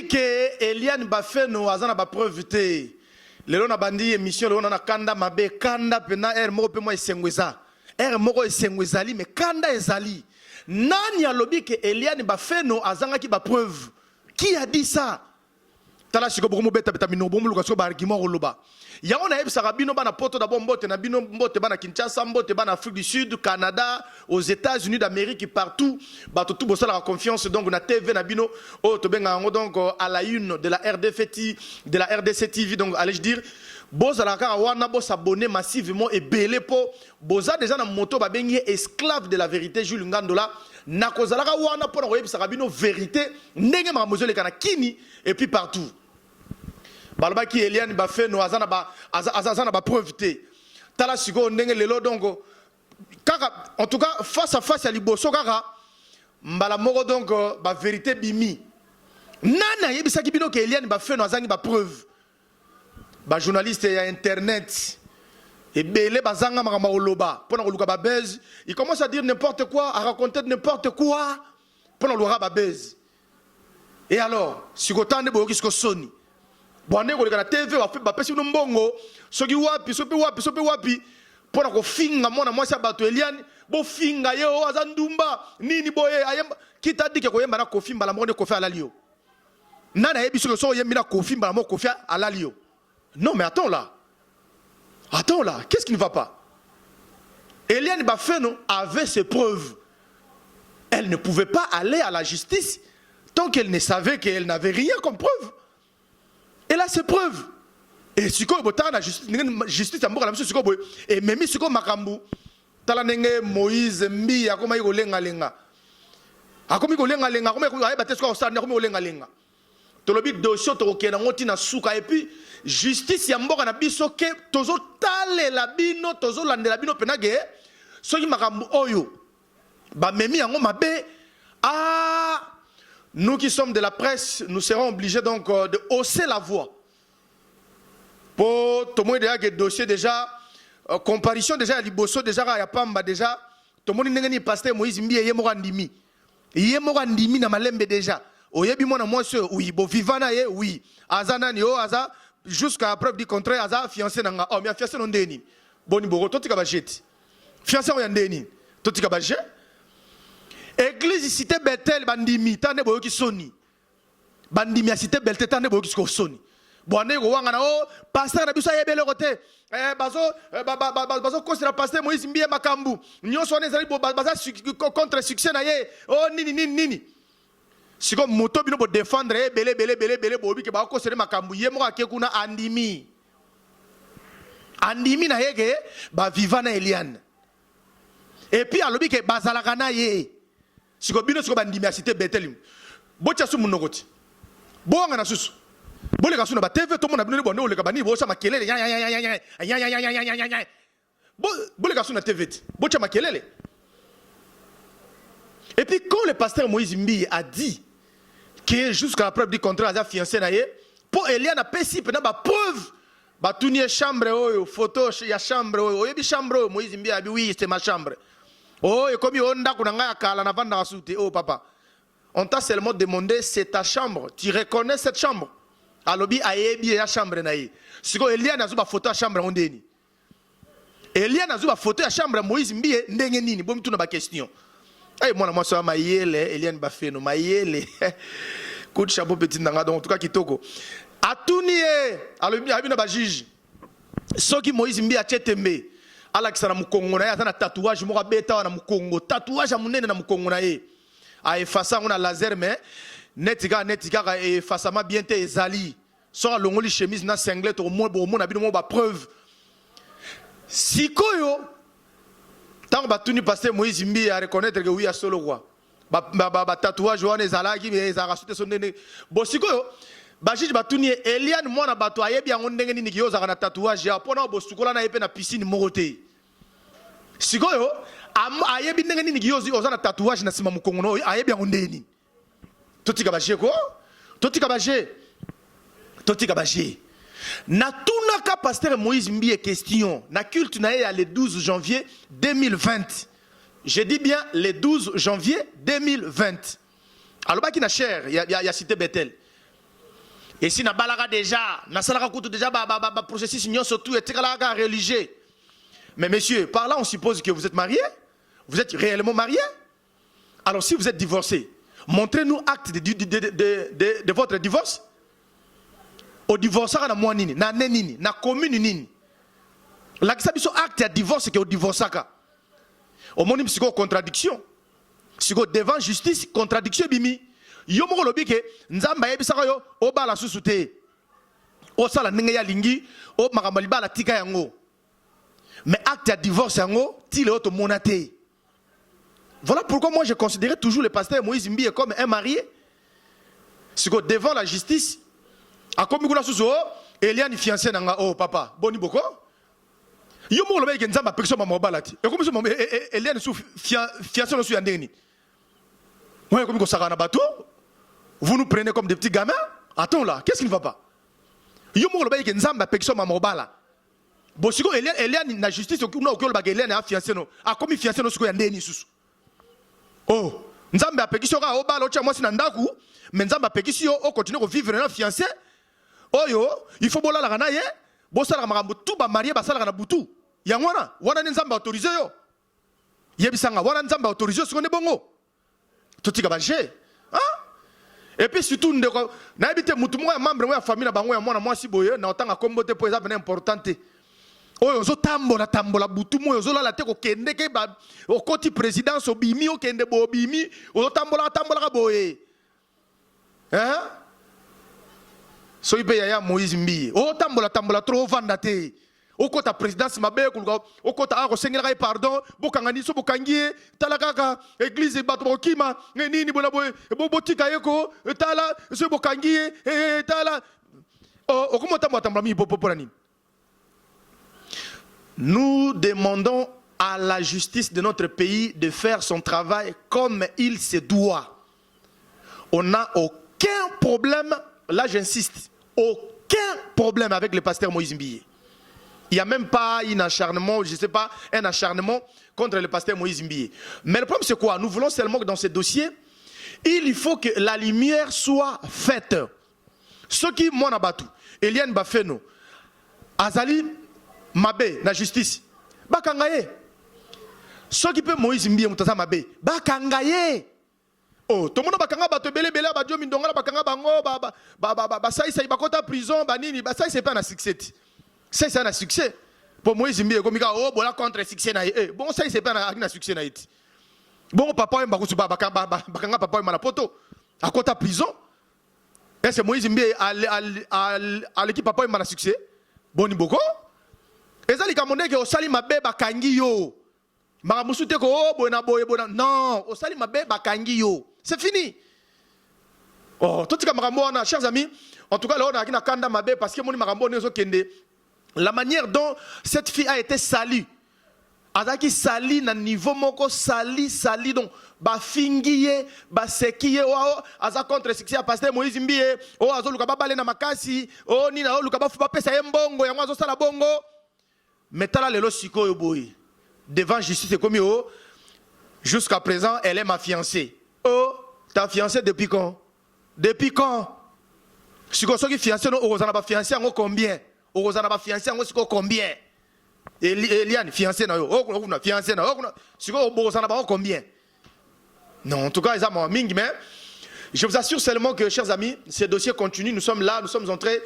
que Eliane Bafeno azana ba preuve te. Lelo na bandi émission lelo na kanda mabe kanda pena moko pe mo esengweza. Moko esengwezali mais kanda ezali. Nani alobi que Eliane Bafeno azanga ki ba preuve? Qui a dit ça? Tala siko bokomo beta beta mino bomo luka so ba argument roloba. Yango na yebisa bino bana poto d'abord mbote na bino mbote bana Kinshasa mbote bana Afrique du Sud, Canada, aux États-Unis d'Amérique partout. Bato tout bossa la confiance donc na TV na bino oh to benga donc à la une de la RDC TV donc allez-je dire boza la kara wana bo s'abonner massivement et belé po boza déjà na moto ba bengi esclave de la vérité Jules Ngandola na kozalaka wana po na yebisa bino vérité ndenge makambo le kana kini et puis partout. Balba qui Eliane Bafeno azana ba preuve te. Tala siko ndenge lelo donc kaka en tout cas face à face à liboso kaka mbala moko donc ba vérité bimi. Nana yebisa ki bino ke Eliane Bafeno azangi ba preuve. Ba journaliste ya internet et belé bazanga makamba oloba pona koluka ba buzz, il commence à dire n'importe quoi, à raconter n'importe quoi pona lora ba buzz. Et alors, siko tande boyoki siko soni. Bwane ko na TV ba pesi no mbongo soki wapi wapi pona ko finga mona mwasi bato Eliane bo finga yo azandumba nini boye ayemba kita dike ko yemba na kofi mbala mo ne kofi alalio nana yebi so yembi na kofi mbala mo kofi alalio. Non mais attends là, qu'est-ce qui ne va pas? Eliane Bafeno avait ses preuves. Elle ne pouvait pas aller à la justice tant qu'elle ne savait qu'elle n'avait rien comme preuve. Elle a ses preuves. Et si vous avez la justice, et même si vous avez Talanenge Moïse Mbi, Akoma Yolenga Lenga. Akomi Golenga Lenga, Akoma Yolenga Lenga, Akoma Yolenga Lenga. Tolobi dossier Tokena Motina Souka, et puis justice Yamboka na biso ke tozo tale la bino, tozo lande la bino penage, soki makambu oyo. Ba memi yango mabe, ah. Nous qui sommes de la presse, nous serons obligés donc de hausser la voix. Pour tout le monde déjà que dossier déjà, comparution déjà à Liboso déjà à Yapamba déjà, tout le monde n'est pas pasteur Moïse Mbi et Yemorandimi. Yemorandimi na malembe déjà. Oyebi mona moi oui, bo vivana ye oui. Azana ni o aza jusqu'à preuve du contraire aza fiancé nanga. Oh mais fiancé non deni. Boni boro totika ba jet. Fiancé on yandeni. Totika ba jet. Église cité Bethel bandimi tande boyoki soni. Bandimi cité Bethel tande boyoki soni. Boane go wanga na o pasteur na biso yebele kote. Bazo considérer pasteur Moïse Mbiye makambu. Nyonso on ezali baza contre succès na ye. Oh nini. Siko moto bino bo défendre belé bobi ke ba considérer makambu ye mo akekuna andimi. Andimi na yeke ba vivana Eliane. Et puis alobi ke bazalaka na ye. Siko bino siko bandimi a cité Bethel. Bocha su munokoti. Boanga na susu. Boleka su na ba TV to mona bino bono oleka bani bo sa makelele. Boleka su na TV. Bocha makelele. Et puis quand le pasteur Moïse Mbi a dit que jusqu'à la preuve du contraire a fiancé na ye, pour Eliane a pesi pena ba preuve ba tunie chambre oyo photo ya chambre oyo yebi chambre Moïse Mbi a dit oui c'est ma chambre. Oh, et comme on a oh papa, on t'a seulement demandé c'est ta chambre. Tu reconnais cette chambre? Alobi ayebi ya chambre naïe. Si ko Eliane azuba photo ya chambre on deni. Eliane azuba photo ya chambre Moïse Mbi ndenge nini? Bon tu na ba question. Eh moi ça mayele Eliane Bafeno mayele. Coup de chapeau petit nanga donc en tout cas kitoko. Atunié alobi abi na ba juge. Soki Moïse Mbi a tchetembe. Alakisa na mukongo na ye atana tatouage moko beta na mukongo tatouage ya munene na mukongo na ye a efasa ngona laser mais netika efasa ma bien te ezali so alongoli chemise na singlet to mo na bino mo ba preuve sikoyo tango batuni pasteur Moïse Mbi a reconnaître que oui a solo quoi ba tatouage wana ezalaki mais ezaka soute so ndene bo sikoyo bajiji batuni Eliane mwana bato ayebi yango ndenge nini kiyoza na tatouage ya pona bo sukola na yepe na piscine morote sikoyo ayebi ndenge nini kiyozi oza na tatouage na sima mukongo no ayebi yango ndeni totika baje ko totika baje na tunaka pasteur Moïse Mbi question na culte na ye le 12 janvier 2020 je dis bien le 12 janvier 2020 alobaki na cher ya cité Bethel. Et si na balaga déjà, na salaka kutu déjà processus union surtout et tikalaga religieux. Mais messieurs, par là on suppose que vous êtes mariés? Vous êtes réellement mariés? Alors si vous êtes divorcés, montrez-nous acte de votre divorce. Au divorce, na moi nini, na nini, na commune nini. La kisabiso acte de divorce que au divorce ka. Au monde psycho contradiction. Psycho devant justice contradiction bimi. Yo moko lobi ke nzamba yebisaka yo o bala susu te. O sala ndenge ya lingi o makambo libala tika yango. Mais acte de divorce yango ti le auto monate. Voilà pourquoi moi je considérais toujours le pasteur Moïse Mbiye comme un marié. Psycho devant la justice a komi kuna susu Eliane fiancé nanga oh papa boni boko. Yo moko lobi ke nzamba pekso mama obala ti. E komi so mama Eliane su fiancé no su ya ndeni. Moi komi ko saka na bato. Vous nous prenez comme des petits gamins? Attends là, qu'est-ce qui ne va pas? Yo mo loba ke nzamba pekso mama obala. Bo siko Eliane na justice na okolo ba Eliane a fiancé no. A komi fiancé no siko ya ndeni susu. Oh, nzamba pekso ka obala o chamwasi na ndaku, mais nzamba pekso o continue ko vivre na fiancé. Oyo, il faut bola la kana ye, bo sala makambo tout ba marié ba sala na butu. Ya wana nzamba autorisé yo. Yebisanga wana nzamba autorisé siko ne bongo. Totika ba je. Hein? Et puis surtout, na habité mutumo ya membre ya famille na bango ya mwana mwasi boye na otanga kombote po eza bena importante. Oyo zo tambola butumo yo zo la te ko kende ke ba o koti présidence obimi o kende bo obimi o tambola ka boye. Hein? So ibe ya Moïse Mbiye. O tambola trop vanda te. O kota présidence mabe kuluka o kota a ko sengela pardon bokangani so bokangie tala kaka église bato bokima nini bona boye botika yeko tala so bokangie tala o comment tambola mi popo nini. Nous demandons à la justice de notre pays de faire son travail comme il se doit. On n'a aucun problème, là j'insiste, aucun problème avec le pasteur Moïse Mbiye. Il n'y a même pas un acharnement, je ne sais pas, un acharnement contre le pasteur Moïse Mbiye. Mais le problème c'est quoi? Nous voulons seulement que dans ce dossier, il faut que la lumière soit faite. Ce qui, moi, n'abatu, Eliane Bafeno, Azali, Mabe, la justice, Bakangaye. Ce qui peut Moïse Mbiye, Moutaza Mabe, Bakangaye. Oh, tout le monde bakanga bato belé ba dio mindonga bakanga bango ba ça il bakota prison banini ba ça c'est pas un succès. Ça c'est un succès. Pour Moïse Mbiye comme oh bola contre succès na bon ça c'est pas un succès na it. Bon papa mbakusu bakanga papa mala poto à kota prison. Et c'est Moïse Mbiye à l'équipe papa mala succès. Boni boko. Ezali kamonde ke osali mabe bakangi yo. Maramusu te ko oh bona boye bona non, osali mabe bakangi yo. C'est fini. Oh, tout ce que chers amis, en tout cas, là, on a une kanda mabe parce que mon marambo nezo kende. La manière dont cette fille a été salie, azaki sali na niveau moko sali donc ba fingiye ba sekiye o aza contre succès à pasteur Moïse Mbiye o azo luka ba bale na makasi o nina o luka ba fu ba pesa yembongo yango azo sala bongo metala lelo sikoyo boy devant justice comme yo jusqu'à présent elle est ma fiancée. Oh, ta fiancée depuis quand? Depuis quand? Si vous avez fiancé, vous avez fiancé combien? Vous avez fiancé combien? Eliane, fiancé, fiancé, si vous avez combien? Non, en tout cas, mais je vous assure seulement que, chers amis, ces dossiers continuent. Nous sommes là, nous sommes en train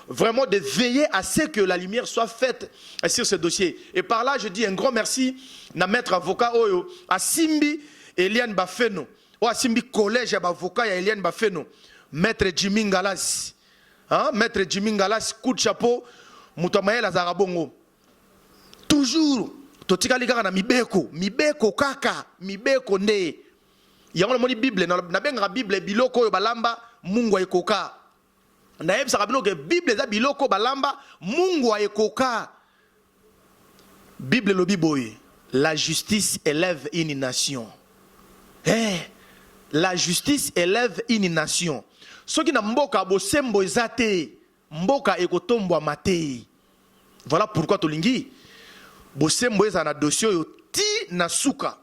vraiment de veiller à ce que la lumière soit faite sur ce dossier. Et par là, je dis un grand merci à maître avocat à Simbi Eliane Bafeno. Ou Simbi collège avocat à Eliane Bafeno. Maître Jimmy Ngalas. Hein? Maître Jimmy Ngalas, coup de chapeau, Moutamael Azarabongo. Toujours, totika ligara na mibeko kaka, mibeko ne. Yango moni Bible, na benga Bible biloko yo balamba Mungu ekoka. Na yebisa kabino ke Bible za biloko balamba Mungu ekoka. Bible lobi boye, la justice élève une nation. La justice élève une nation. Ce qui n'a mboka bosembo ezate, mboka ekotombwa mate. Voilà pourquoi tolingi bosembo ezana dossier yo ti na suka.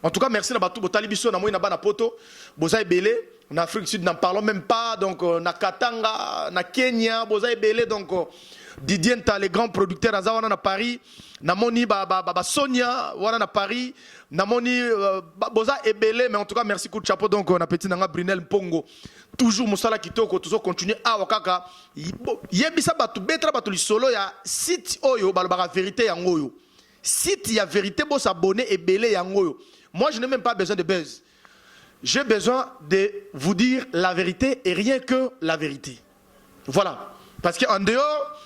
En tout cas, merci na batu botali biso na moyi na bana poto, boza ebele En Afrique du Sud, n'en parlons même pas. Donc, na Katanga, na Kenya, Boza Ebele, donc Didier Nta, les grands producteurs, on a Paris. Namoni Sonia, on a Paris. Namoni Boza Ebele, mais en tout cas, merci coup de chapeau. Donc, on a petit Nanga Brunel Pongo. Toujours Moussala Kitoko, toujours continuer à Wakaka. Yebisa Batu, Betra Batu Solo, il y a site Oyo, Balbara Vérité Yangoyo. Site, il y a vérité, bon s'abonner Ebele Yangoyo. Moi, je n'ai même pas besoin de buzz. J'ai besoin de vous dire la vérité et rien que la vérité. Voilà. Parce qu'en dehors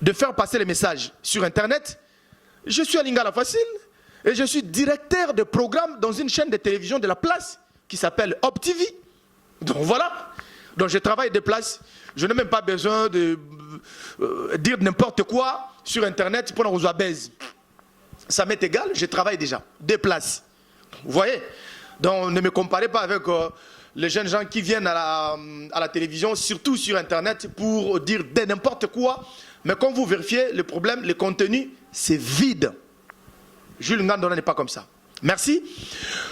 de faire passer les messages sur Internet, je suis à Lingala Facile et je suis directeur de programme dans une chaîne de télévision de la place qui s'appelle Op TV. Donc voilà. Donc je travaille des places. Je n'ai même pas besoin de dire n'importe quoi sur Internet pour nous baise. Ça m'est égal, je travaille déjà. Des places. Vous voyez? Donc ne me comparez pas avec les jeunes gens qui viennent à la télévision, surtout sur Internet, pour dire n'importe quoi. Mais quand vous vérifiez le problème, le contenu, c'est vide. Jules Ngandona n'est pas comme ça. Merci.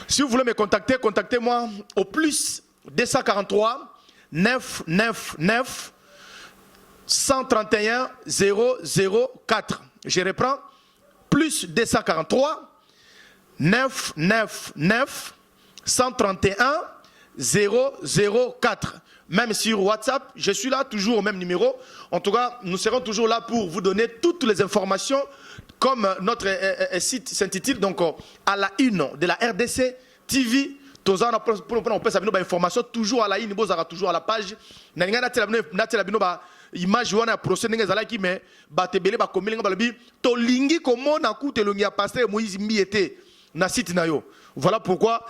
Si vous voulez me contacter, contactez-moi au plus 243 999 131 004. Je reprends. Plus 243 999 131 004. Même sur WhatsApp, je suis là, toujours au même numéro. En tout cas, nous serons toujours là pour vous donner toutes les informations, comme notre site s'intitule, donc à la une de la RDC TV. Pour on peut savoir information toujours à la une, toujours à la page. Image wana procès ndenge zalaki mais batebele ba komelinga balobi to lingi komona ku telongi ya pasteur Moïse Mbiete na site na yo. Voilà pourquoi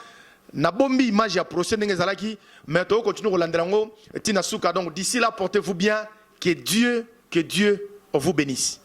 na bombi image ya procès ndenge zalaki mais to continue kolandela ngo tina suka. Donc d'ici là, portez-vous bien, que Dieu vous bénisse.